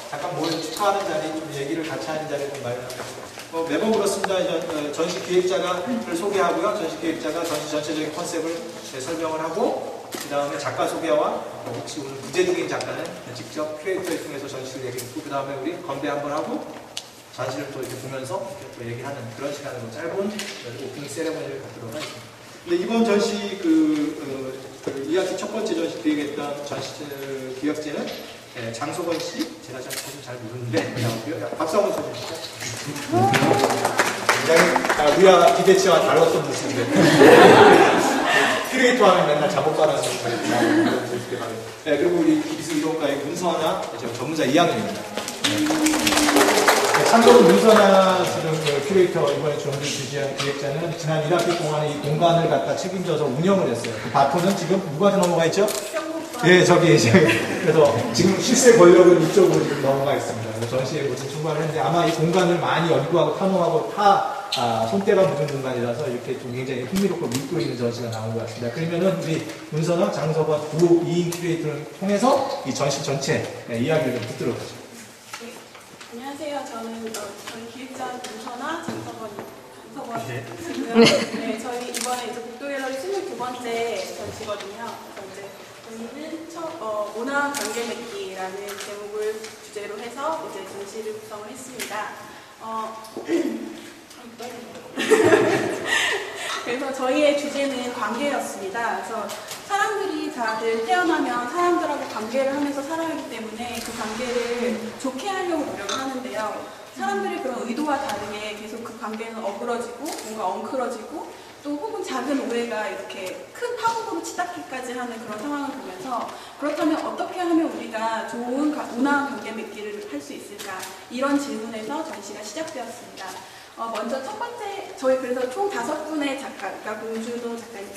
잠깐 모여 축하하는 자리, 좀 얘기를 같이 하는 자리를 좀 마련하고 매번 그렇습니다. 전시 기획자를 소개하고요. 전시 기획자가 전시 전체적인 컨셉을 설명을 하고 그 다음에 작가 소개와 혹시 오늘 부재중인 작가는 직접 큐레이터를 통해서 전시를 얘기하고 그 다음에 우리 건배 한번 하고 전시를 또 이렇게 보면서 또 얘기하는 그런 시간으로 짧은 오프닝 세레머니를 갖도록 하겠습니다. 근데 이번 전시 그 2학기 첫 번째 전시 기획했던 전시 기획자는 장소건 씨, 제가 잘 모르는데 나오고요. 박수 한번 쳐주시죠. 굉장히 우리가 기대치와 다르었던 모습인데 큐레이터 하면 맨날 작업 받아서 네, 그리고 우리 미술이론과의 문선아 전문자 2학년입니다. 참고로 문선아 지금 큐레이터 이번에 전시 주재한 기획자는 지난 1학기 동안에 이 공간을 갖다 책임져서 운영을 했어요. 그 바톤은 지금 누구한테 넘어가 있죠? 예, 저기 이제 그래서 지금 실세 권력은 이쪽으로 지금 넘어가 있습니다. 그래서 전시에 무슨 출발을 했는데 아마 이 공간을 많이 연구하고 탐험하고 손때가 묻은 공간이라서 이렇게 좀 굉장히 흥미롭고 밀도 있는 전시가 나온 것 같습니다. 그러면은 우리 문선아, 장서건 두 2인 큐레이터를 통해서 이 전시 전체 이야기를 좀 듣도록 하죠. 네, 안녕하세요. 저는 기획자 문선아, 장서건이고요. 네, 저희 이번에 이제 국도갤러리 22번째 전시거든요. 저희는 문화 관계 맺기라는 제목을 주제로 해서 이제 전시를 구성을 했습니다. 그래서 저희의 주제는 관계였습니다. 그래서 사람들이 다들 태어나면 사람들하고 관계를 하면서 살아가기 때문에 그 관계를 좋게 하려고 노력을 하는데요. 사람들의 그런 의도와 다르게 계속 그 관계는 어그러지고 뭔가 엉클어지고 또 혹은 작은 오해가 이렇게 큰 파국으로 치닫기까지 하는 그런 상황을 보면서 그렇다면 어떻게 하면 우리가 좋은 문화 관계 맺기를 할 수 있을까? 이런 질문에서 전시가 시작되었습니다. 먼저 첫 번째, 저희 그래서 총 5분의 작가, 그러니까 공준호 작가님,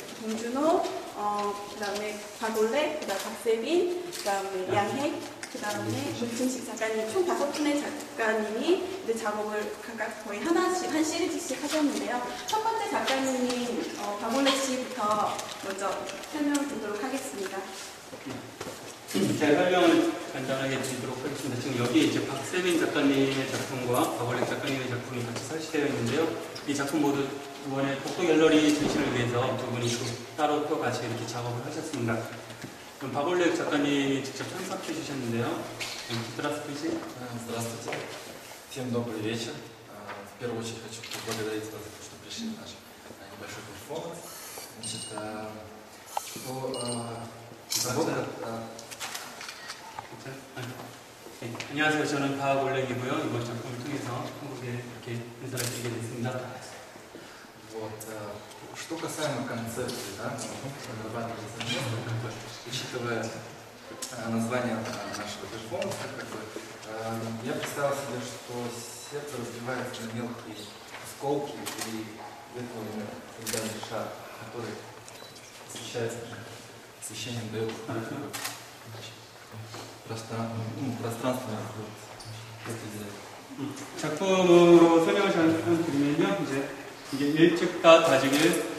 그 다음에 박올래, 그 다음 박세빈, 그 다음에 양핵, 그 다음에 문춘식 작가님, 총 5분의 작가님이 이제 작업을 각각 거의 하나씩, 한 시리즈씩 하셨는데요. 첫 번째 작가님인 박올래 씨부터 먼저 설명을 드리도록 하겠습니다. 제가 설명을 간단하게 드리도록 하겠습니다. 지금 여기에 이제 박세빈 작가님의 작품과 박올래 작가님의 작품이 같이 설치되어 있는데요. 이 작품 모두 이번에 국도갤러리 전시를 위해서 두 분이 따로 또 같이 이렇게 작업을 하셨습니다. 그럼 박올래 작가님이 직접 참석해 주셨는데요. Здравствуйте. Здравствуйте. Всем добрый вечер. В первую очередь хочу поблагодарить вас за то, что пришли на наш небольшой перформанс. 안녕하세요. 저는 박올래이고요. 이번 작품을 통해서 한국에 이렇게 인사를 드리게 됐습니다. Что касаемо концепции, да, разрабатывается место, учитывая название нашего перформанса, я представил себе, что сердце разбивается на мелкие осколки и выполненный идеальный шар, который освещением дает пространственный 작품으로 설명을 드리면요, 이게 일측과 다직을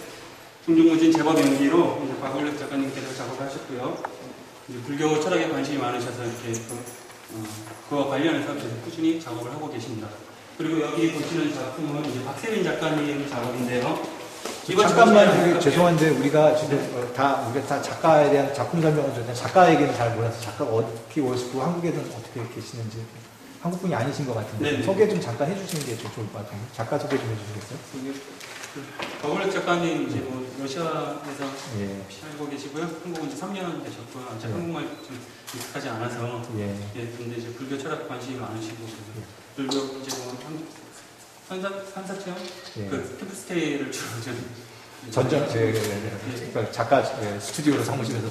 중중무진 제법 연기로 이제 박올래 작가님께서 작업을 하셨고요. 이제 불교 철학에 관심이 많으셔서 이렇게 그와 관련해서 계속 꾸준히 작업을 하고 계십니다. 그리고 여기 보시는 작품은 이제 박세빈 작가님 작업인데요. 잠깐만 죄송한데 우리가 지금 우리가 다 작가에 대한 작품 설명을 드렸는데 작가에게는 잘 몰라서 작가가 어떻게 오시고 한국에는 어떻게 계시는지 한국분이 아니신 것 같은데 네네. 소개 좀 잠깐 해주시는 게 좀 좋을 것 같은데 작가 소개 좀 해주시겠어요? 박올래 작가님 이제 러시아에서 예. 살고 계시고요. 한국은 이제 3년 되셨고요. 제가 한국말 좀 익숙하지 않아서 근데 이제 불교 철학 관심이 많으시고 불교 이제 산사체험 그 캠프스테이를 주로 전전 작가 스튜디오로 사무실에서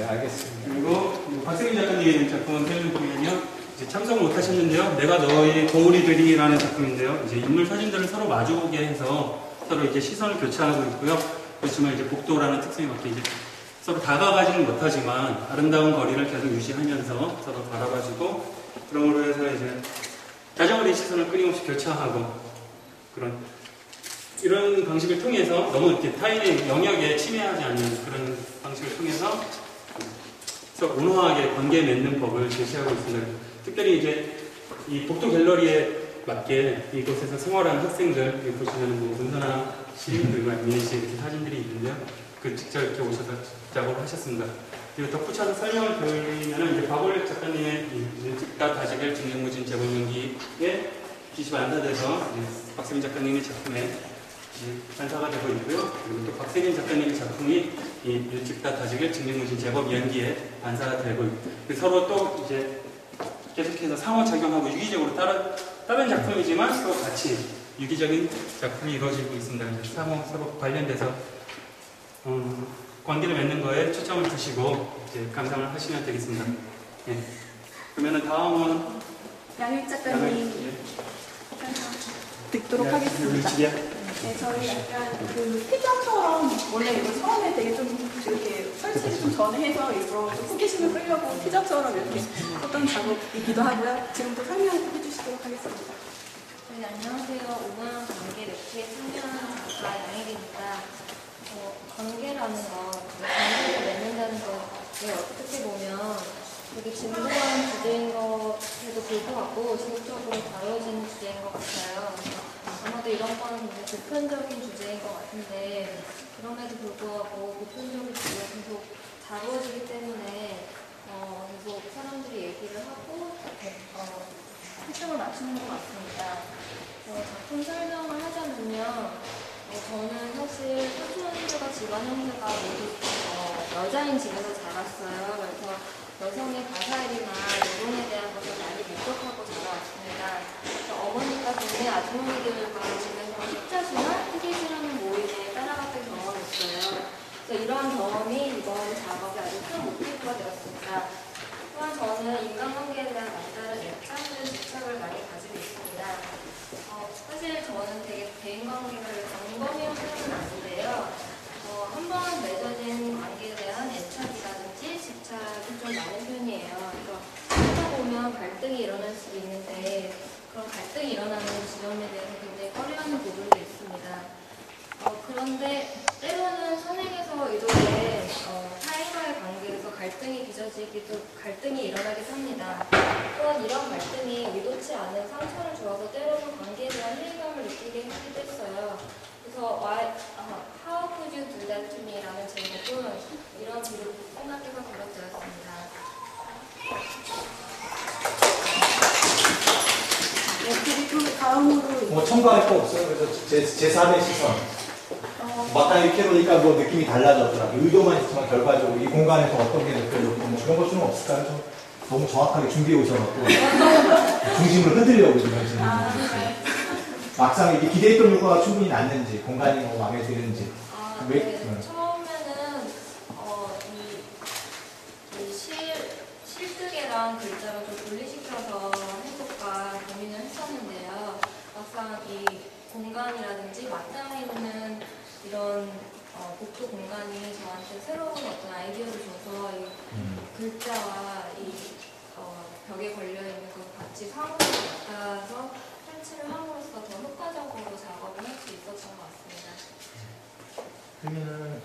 알겠습니다. 그리고 박세빈 작가님 작품 보면요 이제 참석 못하셨는데요. 내가 너의 거울이 되리라는 작품인데요. 이제 인물 사진들을 서로 마주보게 해서 서로 이제 시선을 교차하고 있고요. 그렇지만 이제 복도라는 특성에 맞게 이제 서로 다가가지는 못하지만 아름다운 거리를 계속 유지하면서 서로 바라봐주고 그럼으로 해서 이제 다정어린 시선을 끊임없이 교차하고 이런 방식을 통해서 너무 이렇게 타인의 영역에 침해하지 않는 그런 방식을 통해서 그래서 온화하게 관계 맺는 법을 제시하고 있습니다. 특별히 이제 이 복도 갤러리에 맞게 이곳에서 생활하는 학생들, 여기 보시면 뭐 문선아 씨 그리고 안민희 씨 이렇게 사진들이 있는데요. 그 직접 이렇게 오셔서 작업을 하셨습니다. 그리고 덧붙여서 설명을 드리면은 이제 박원력 작가님의 즉각 다시글 증명무진 재본연기에 기시 반사돼서 박세민 작가님의 작품에 반사가 되고 있고요. 그리고 또 박세민 작가님의 작품이 이 일찍다 다지길 증명무진 제법 연기에 반사가 되고 있고 서로 또 이제 계속해서 상호작용하고 유기적으로 다른 작품이지만 또 같이 유기적인 작품이 이루어지고 있습니다. 이제 서로 관련돼서 관계를 맺는 거에 초점을 두시고 이제 감상을 하시면 되겠습니다. 예. 그러면은 다음은 양일 작가님 듣도록 하겠습니다. 네, 저희 약간 그 피자처럼 원래 이거 처음에 되게 좀 이렇게 설치를 좀 전에 해서 일부러 좀 호기심을 끌려고 피자처럼 이렇게 했던 작업이기도 하고요. 지금부터 설명해 주시도록 하겠습니다. 네, 안녕하세요. 오만 관계 매체에 참여하는 작가 양일입니다. 관계라는 거, 관계를 맺는다는 것에 어떻게 보면 되게 진부한 주제인 것에도 불구하고 지속적으로 다뤄지는 주제인 것 같아요. 아마도 이런 거는 굉장히 보편적인 주제인 것 같은데 그럼에도 불구하고 보편적인 주제가 계속 다루어지기 때문에 계속 사람들이 얘기를 하고 초점을 맞추는 것 같습니다. 작품 설명을 하자면요. 저는 사실 사촌언니들과 집안 형제가 모두 여자인 집에서 자랐어요. 그래서 여성의 가사일이나 노동에 대한 것을 많이 목격하고 자라왔습니다. 어머니가 동네 아주머니들과 집에서 식자수나 특이시라는 모임에 따라갔던 경험이 있어요. 그래서 이러한 경험이 이번 작업에 아주 큰 모티브가 되었습니다. 또한 저는 인간관계에 대한 남다른 애착된 집착을 많이 가지고 있습니다. 사실 저는 되게 대인관계를 광범위한 사람은 아닌데요. 한 번 맺어진 관계에 대한 애착이라든지 집착이 좀 많은 편이에요. 그래서 살다 보면 갈등이 일어날 수도 있는데 그런 갈등이 일어나는 지점에 대해서 굉장히 꺼려하는 부분도 있습니다. 그런데 때로는 선행에서 의도된 타인과의 관계에서 갈등이 일어나기도 합니다. 또한 이런 갈등이 의도치 않은 상처를 주어서 때로는 관계에 대한 회의감을 느끼게 하기도 했어요. 그래서 How could you do that to me? 라는 제목은 이런 비를 생각해서 걸어드렸습니다. 네, 그리고 다음으로 뭐 첨가할 거 없어요. 그래서 제3의 시선. 막상 이렇게 보니까 뭐 느낌이 달라졌더라고요. 의도만 있지만 결과적으로 이 공간에서 어떤 게 느껴졌고 뭐 그런 것 좀 없을까요? 좀 너무 정확하게 준비해 오셔서 중심을 흔들려고 지금 하시는 막상 이게 기대했던 효과가 충분히 났는지 공간이 뭐 마음에 드는지 네. 처음에는 실뜨개랑 글자를 좀 분리시켜서 해볼까 고민을 했었는데요. 막상 이 공간이라든지 마땅히 있는 이런 복도 공간이 저한테 새로운 어떤 아이디어를 줘서 이 글자와 이 벽에 걸려있는 것 같이 상호를 맡아서 설치를 함으로써 더 효과적으로 작업을 할 수 있었던 것 같습니다. 그러면은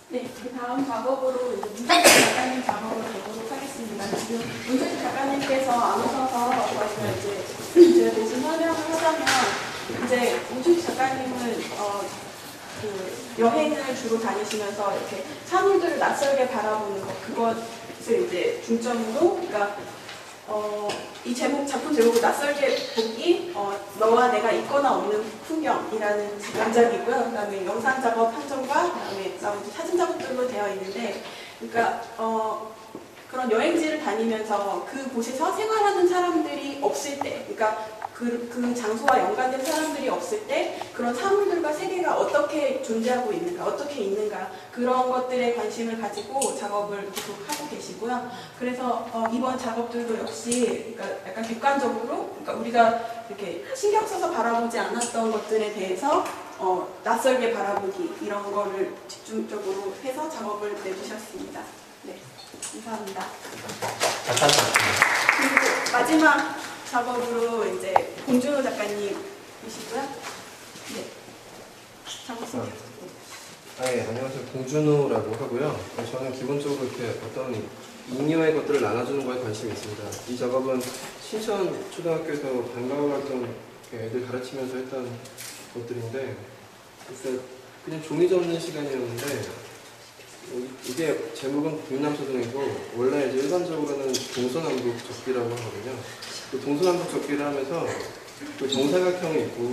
네, 그 다음 작업으로 문철식 작가님 작업을 보도록 하겠습니다. 지금 문철식 작가님께서 안 오셔서 저희가 이제 제가 대신 설명을 하자면 이제 문철식 작가님은 그 여행을 주로 다니시면서 이렇게 사물들을 낯설게 바라보는 것 그것을 이제 중점으로 그러니까 이 작품 제목은 낯설게 보기 너와 내가 있거나 없는 풍경이라는 명작이고요. 그다음에 영상 작업 한정과 그다음에 나머지 사진 작업들로 되어 있는데 그러니까 그런 여행지를 다니면서 그곳에서 생활하는 사람들이 없을 때 그러니까 그 장소와 연관된 사람들이 없을 때 그런 사물들과 세계가 어떻게 존재하고 있는가, 어떻게 있는가 그런 것들에 관심을 가지고 작업을 계속 하고 계시고요. 그래서 이번 작업들도 역시 그러니까 약간 객관적으로 그러니까 우리가 이렇게 신경 써서 바라보지 않았던 것들에 대해서 낯설게 바라보기 이런 거를 집중적으로 해서 작업을 내주셨습니다. 네, 감사합니다. 그리고 마지막 작업으로 이제 공준호 작가님이시고요. 네, 작업 소개. 네, 안녕하세요. 봉준호라고 하고요. 저는 기본적으로 이렇게 어떤 잉여의 것들을 나눠주는 거에 관심이 있습니다. 이 작업은 신천 초등학교에서 방과후 활동 애들 가르치면서 했던 것들인데, 그래서 그냥 종이 접는 시간이었는데, 이게 제목은 북남서동이고, 원래 이제 일반적으로는 동서남북 접기라고 하거든요. 그 동서남북 접기를 하면서 그 정사각형이 있고,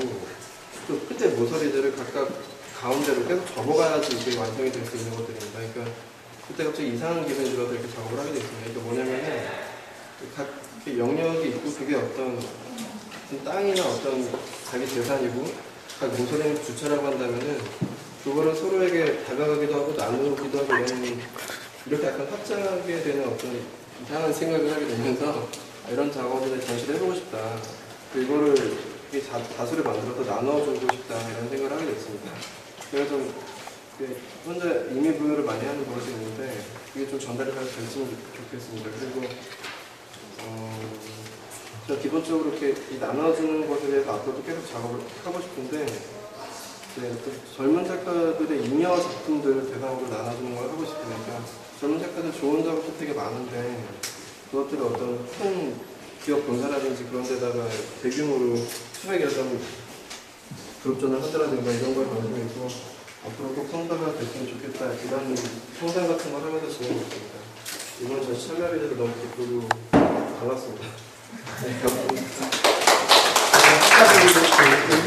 또 끝에 모서리들을 각각 가운데로 계속 접어가야지 이게 완성이 될 수 있는 것들입니다. 그러니까 그때 갑자기 이상한 기분이 들어서 이렇게 작업을 하게 됐습니다. 그러니까 뭐냐면은 각 영역이 있고 그게 어떤 땅이나 어떤 자기 재산이고 각 모서리는 주체라고 한다면은 그거를 서로에게 다가가기도 하고 나누기도 하고 이렇게 약간 확장하게 되는 어떤 이상한 생각을 하게 되면서 이런 작업을 전시를 해보고 싶다. 이거를 다수를 만들어서 나눠주고 싶다 이런 생각을 하게 됐습니다. 그래서 좀 혼자 의미부여를 많이 하는 버릇이 있는데 그게 좀 전달이 잘 됐으면 좋겠습니다. 그리고 저 기본적으로 이렇게 이 나눠주는 것에 대해서 앞으로도 계속 작업을 하고 싶은데 또 젊은 작가들의 잉여 작품들 대상으로 나눠주는 걸 하고 싶으니까 젊은 작가들 좋은 작업도 되게 많은데 그것들을 어떤 큰 기업 본사라든지 그런 데다가 대규모로 수백여 점 그룹전을 하더라든가 이런 거에 관심이 있고 앞으로 꼭 성사가 됐으면 좋겠다 이런 성상 같은 걸 하면서 지내고 있습니다. 이번 전시 참가하게 돼서 너무 기쁘고 반갑습니다. 네, 감사합니다. 여기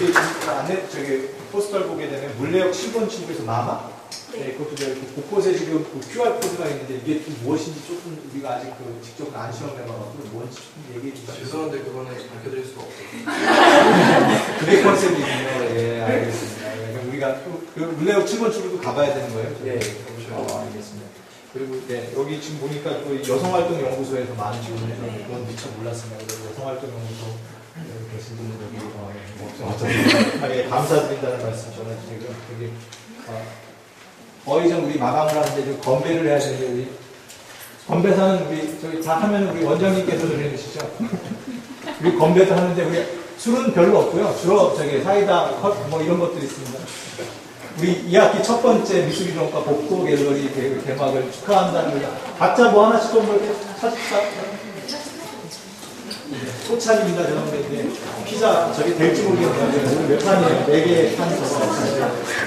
안에 저기 포스터를 보게 되면 물레역 7번 출구에서 마마? 네, 그것도 저기 곳곳에 지금 그 QR코드가 있는데 이게 좀 무엇인지 조금 우리가 아직 그 직접 안 시험해봐서 뭔지 좀 얘기해 주시죠. 죄송한데 그거는 밝혀드릴 수가 없어요. 그게 컨셉이군요. 예, 알겠습니다. 예, 우리가 그 물레역 7번 출구도 가봐야 되는 거예요? 예, 가보셔야 알겠습니다. 그리고 네, 여기 지금 보니까 또 여성활동연구소에서 많은 지원을 해서 그건 미처 몰랐습니다. 그래서 여성활동연구소 계신 분들 여기 예, 감사드린다는 말씀 전해주시고요. 여기 거의 좀 우리 마감을 하는데 좀 건배를 해야 되는데 우리 건배사는 우리 저기 다 하면 우리 원장님께서 해주시죠. 우리 건배도 하는데 우리 술은 별로 없고요. 주로 저기 사이다, 컵 뭐 이런 것들이 있습니다. 우리 2학기 첫 번째 미술이론과 복도 갤러리 개막을 축하한다는 거 각자 뭐 하나씩 좀 찾을까? 소찬입니다. 죄송한데 피자 저기 될지 모르겠는데 오늘 몇 판이에요? 4개 판 적어놨어요.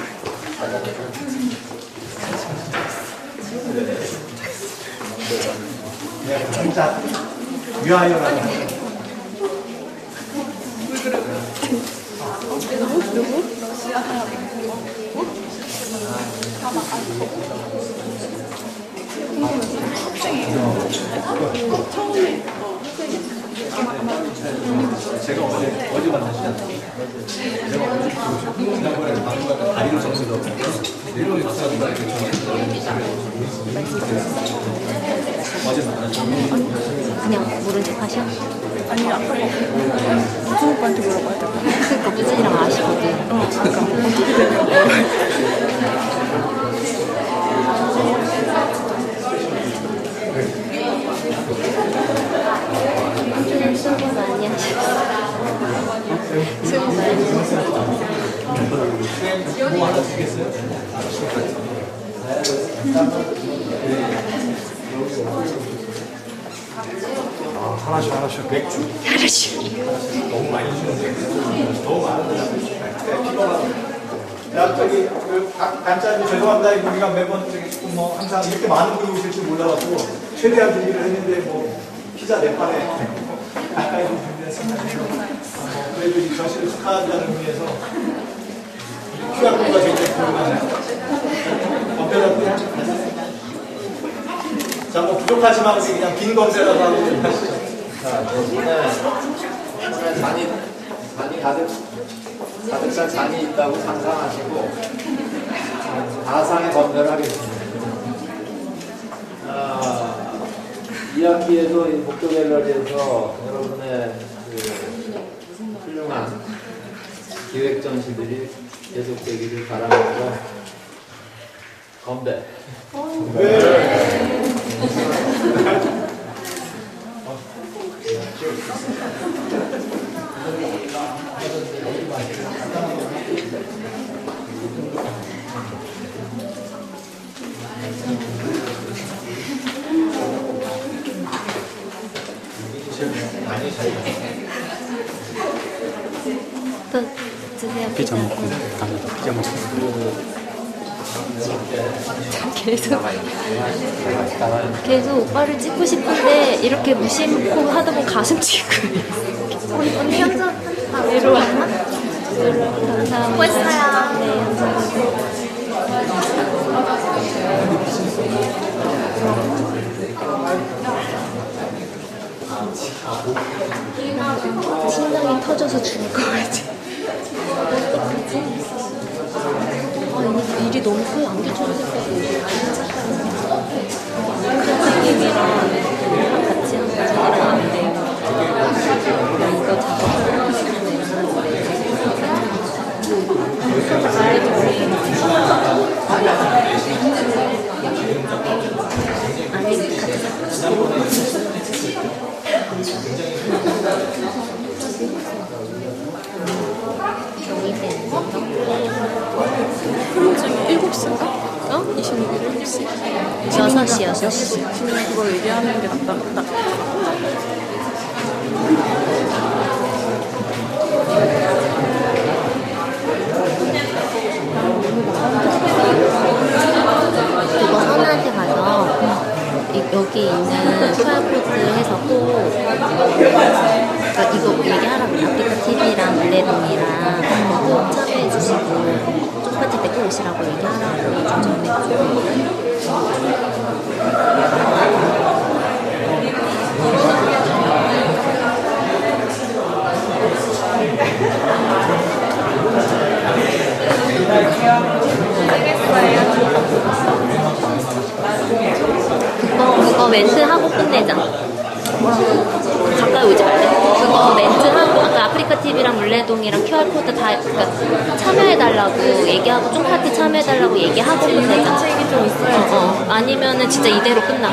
네, 진짜 위하여라는 누구? 학생이에요. 처음에 제가 어제 만나시지 않았어요? 제가 어제 지난번에 방송할 다리를 정해서 내려오기 박사님과 이렇게 어제 만났죠. 그냥 모른 척 하셔? 아니 아까 무슨 오빠한테 물어봐야 돼. 그러니까 무진이랑 아시거든. 아까 어떻게 되냐고. 수고 많이 하셨어. 수고 많이 하셨어. 뭐 하나 주겠어요? 하나씩 맥주? 너무 많이 주는데 너무 많은데 저기 간짜님 죄송합니다. 우리가 매번 저기 뭐 항상 이렇게 많은 분이 오실 줄 몰라가지고 최대한 준비를 했는데 뭐 피자 4판에 가까이 좀 준비했습니다. 그래도 이 전시를 축하한다는 의미에서 QR코드가 굉장히 궁금하네요. 어깨다 자, 뭐 부족하지만 우리 그냥 빈 검색이라도 하고 하시죠. 자, 손에 잔이 가득 잔이 있다고 상상하시고 가상의 건배를 하겠습니다. 2학기에도 이 목도 갤러리에서 여러분의 그 훌륭한 기획 전시들이 계속되기를 바라면서 건배. 또 드세요. 피자 먹고 갑니다. 피자 먹고. 계속 오빠를 찍고 싶은데 이렇게 무심코 하다 보면 가슴 치고. 언니 현장 외로워. 감사합니다. 수고했어요. 네, 감사합니다. 심장이 터져서 죽을 것 같아. 일이 너무 커요. 안 귀찮으실 때도 선생님이랑 같이 하면 안 돼요. 이거 작업을 하시는데 아니 그럼 지금 7시인가? 어? 26일 7시? 6시 6시 지금 그거 얘기하는 게 낫다. 그거 선우한테 가서 여기 있는 QR코드 해서 꼭 그러니까 이거 얘기하라고 아프리카 TV랑 물레동이랑 꼭 참여해주시고 쪽파티 때 꼭 오시라고 얘기하라고 좀 전해주세요. 그거 멘트 하고 끝내자. 가까이 오지 말래. 그거 멘트 하고 아까 아프리카 TV랑 물레동이랑 QR코드 다 그러니까 참여해달라고 얘기하고 쫑파티 참여해달라고 얘기하고 끝내자. 책이 좀 있어요. 아니면은 진짜 이대로 끝나.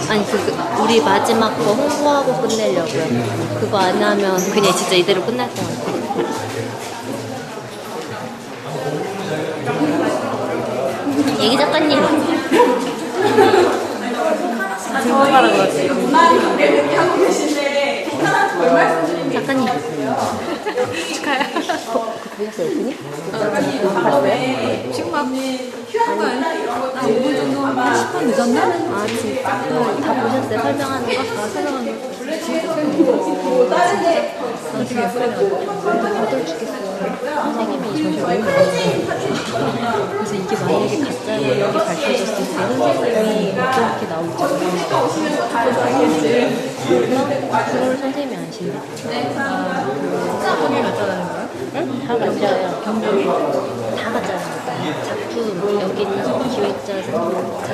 아니 우리 마지막 거 홍보하고 끝내려고요. 그거 안 하면 그냥 진짜 이대로 끝날 것 같아. 얘기 작가님. 들어가라 그러지. 문화를 관계를 하고 계신데 괜찮아서 뭘 말씀드립니까? 작가님. 축하해요. 보셨어요, 오프닝? 지금 막 휴한 거 아니야? 나 5분 정도, 10분 늦었나? 아, 진짜? 다 보셨어요? 설명하는 거? 아, 설명하는 거. 다른데 어떻게 어떨 죽겠어요. 선생님이 저를 왜 그러지? 그래서 이게 만약에 가짜로 밝혀졌을 때 선생님이 어떻게 나올지 그걸 선생님이 아시네. 그게 가짜라는 거야? 응? 다 가짜예요. 다 가짜예요. 작품 여기 있는 기획자에서 다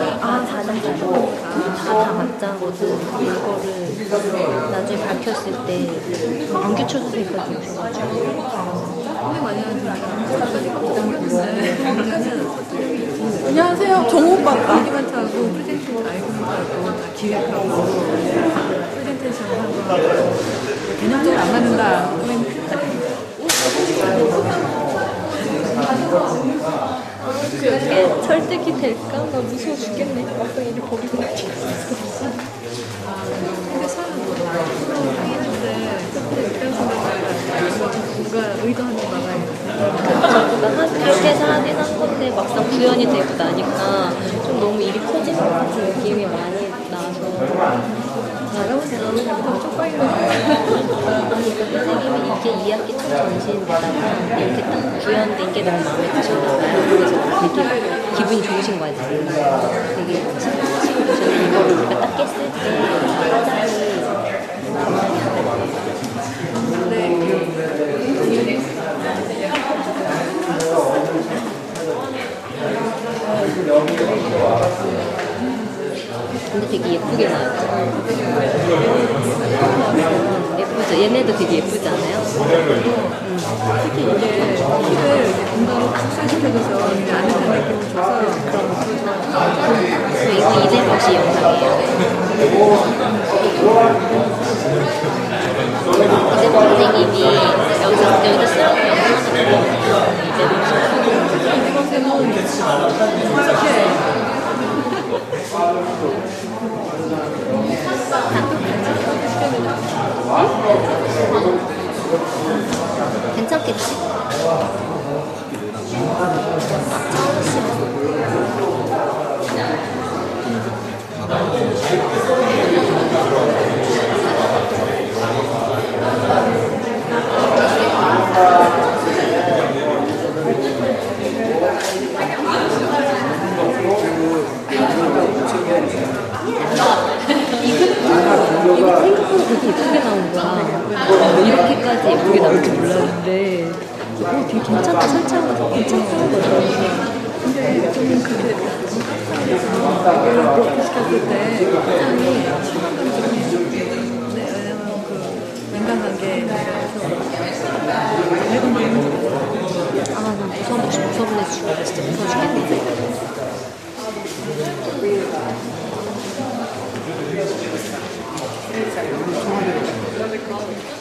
가짜고 다 가짜거든. 이거를 나중에 밝혔을 때 안규철 선생님까지 오셔가지고 안녕하세요. 정오빠가. 도큐멘트하고 프레젠테이션 알고하고 다 기획하고 프레젠테이션 하고 개념적으로 안 맞는다. 그러면 그게 설득이 될까? 나 무서워 죽겠네. 막상 일을 버리고 나지. 근데 사람은 당했는데 그런 생각을 누가 의도하는 바가 그렇게 해서 하긴 한 건데 막상 구현이 되고 나니까 좀 너무 일이 커진 것 같은 느낌이 많이 나서 알아보세요. 더 쪽팔리는 아니 그 선생님이 이게 2학기 첫 전시인데다가 이렇게 딱 구현된 게 너무 마음에 드셨나봐요. 그래서 되게 기분이 좋으신 거야 지금. 되게 신나하시고 저는 이거를 우리가 딱 깼을 때 화장이 근데 되게 예쁘게 나왔죠. 예쁘죠? 얘네도 되게 예쁘지 않아요? 특히 이게 키를 공간으로 축소시켜줘서 이제 아는 느낌을 줘서 그래서 이거 이대로 씨 영상이에요. 이제 선생님이 여기서 쓰라고 영상하는 거 이대로 이렇게 괜찮겠지? 이게 생각보다 되게 예쁘게 나온 거야. 이렇게까지 예쁘게 나올 줄 몰랐는데, 되게 괜찮다, 설치한 거 괜찮더라고요. 근데 좀 그게 그렇게 시켰을 때 사람이 네, 왜냐면 그 인간관계에 대해서 해본 게 아, 난 무서운 진짜 무서워 죽겠는데. 좋아하는